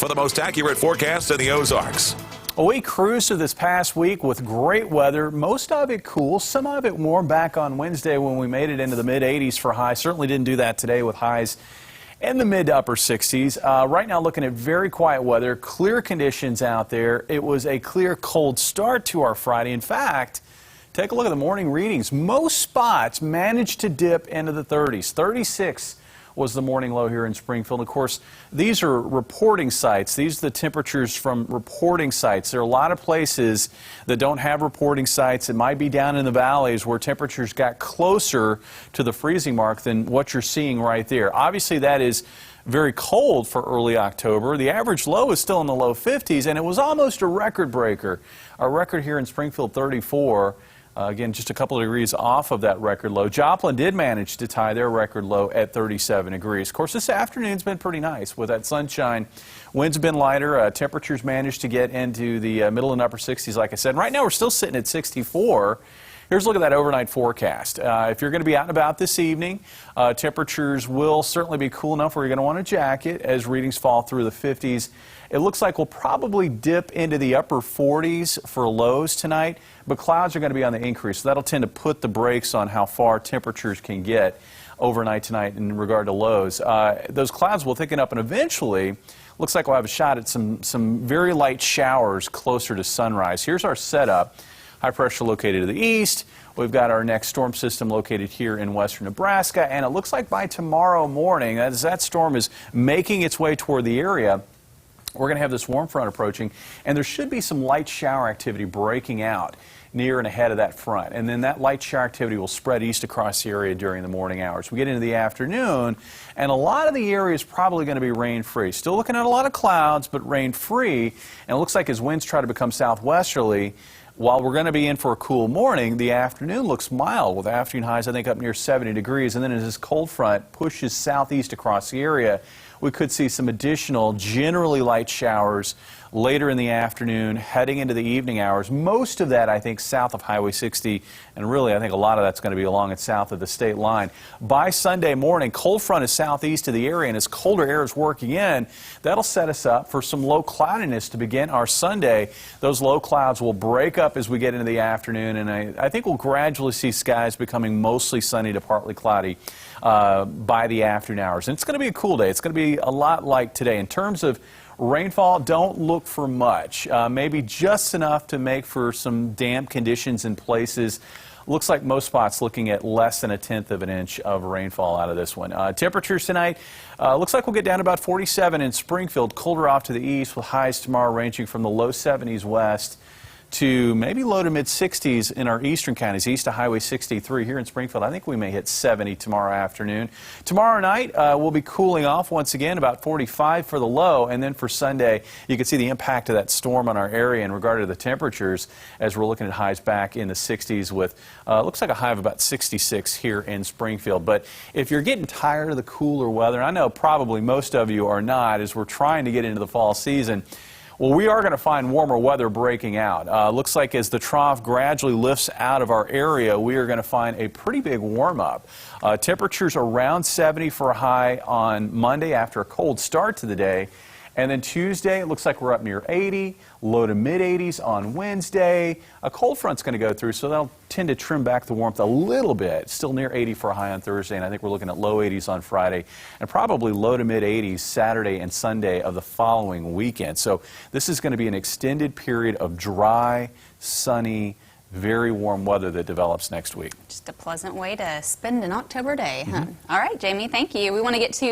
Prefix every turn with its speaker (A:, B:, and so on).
A: for the most accurate forecast in the Ozarks.
B: Well, we cruised through this past week with great weather, most of it cool, some of it warm back on Wednesday when we made it into the mid-80s for highs. Certainly didn't do that today with highs in the mid to upper 60s. Right now looking at very quiet weather, clear conditions out there. It was a clear cold start to our Friday. In fact, take a look at the morning readings. Most spots managed to dip into the 30s. 36 was the morning low here in Springfield. Of course, these are reporting sites. These are the temperatures from reporting sites. There are a lot of places that don't have reporting sites. It might be down in the valleys where temperatures got closer to the freezing mark than what you're seeing right there. Obviously, that is very cold for early October. The average low is still in the low 50s, and it was almost a record breaker. Our record here in Springfield, 34. Again, just a couple of degrees off of that record low. Joplin did manage to tie their record low at 37 degrees. Of course, this afternoon's been pretty nice with that sunshine. Winds have been lighter. Temperatures managed to get into the middle and upper 60s, like I said. Right now, we're still sitting at 64. Here's a look at that overnight forecast. If you're going to be out and about this evening, temperatures will certainly be cool enough where you're going to want a jacket as readings fall through the 50s. It looks like we'll probably dip into the upper 40s for lows tonight, but clouds are going to be on the increase. So that'll tend to put the brakes on how far temperatures can get overnight tonight in regard to lows. Those clouds will thicken up, and eventually looks like we'll have a shot at some very light showers closer to sunrise. Here's our setup. High pressure located to the east. We've got our next storm system located here in western Nebraska, and it looks like by tomorrow morning, as that storm is making its way toward the area, we're going to have this warm front approaching, and there should be some light shower activity breaking out near and ahead of that front. And then that light shower activity will spread east across the area during the morning hours. We get into the afternoon, and a lot of the area is probably going to be rain-free. Still looking at a lot of clouds, but rain-free. And it looks like as winds try to become southwesterly, while we're going to be in for a cool morning, the afternoon looks mild with afternoon highs, I think, up near 70 degrees. And then as this cold front pushes southeast across the area, we could see some additional generally light showers later in the afternoon, heading into the evening hours. Most of that, I think, south of Highway 60, and really, I think a lot of that's going to be along and south of the state line. By Sunday morning, cold front is southeast of the area, and as colder air is working in, that'll set us up for some low cloudiness to begin our Sunday. Those low clouds will break up as we get into the afternoon, and I think we'll gradually see skies becoming mostly sunny to partly cloudy by the afternoon hours. And it's going to be a cool day. It's going to be a lot like today. In terms of rainfall, don't look for much. Maybe just enough to make for some damp conditions in places. Looks like most spots looking at less than 1/10 of an inch of rainfall out of this one. Temperatures tonight, looks like we'll get down to about 47 in Springfield, colder off to the east with highs tomorrow ranging from the low 70s west to maybe low to mid 60s in our eastern counties, east of Highway 63 here in Springfield. I think we may hit 70 tomorrow afternoon. Tomorrow night, we'll be cooling off once again, about 45 for the low, and then for Sunday, you can see the impact of that storm on our area in regard to the temperatures as we're looking at highs back in the 60s with, looks like a high of about 66 here in Springfield. But if you're getting tired of the cooler weather, and I know probably most of you are not as we're trying to get into the fall season, well, we are going to find warmer weather breaking out. Looks like as the trough gradually lifts out of our area, we are going to find a pretty big warm-up. Temperatures around 70 for a high on Monday after a cold start to the day. And then Tuesday, it looks like we're up near 80, low to mid-80s on Wednesday. A cold front's going to go through, so that'll tend to trim back the warmth a little bit. Still near 80 for a high on Thursday, and I think we're looking at low 80s on Friday, and probably low to mid-80s Saturday and Sunday of the following weekend. So this is going to be an extended period of dry, sunny, very warm weather that develops next week.
C: Just a pleasant way to spend an October day, huh? All right, Jamie, thank you. We want to get to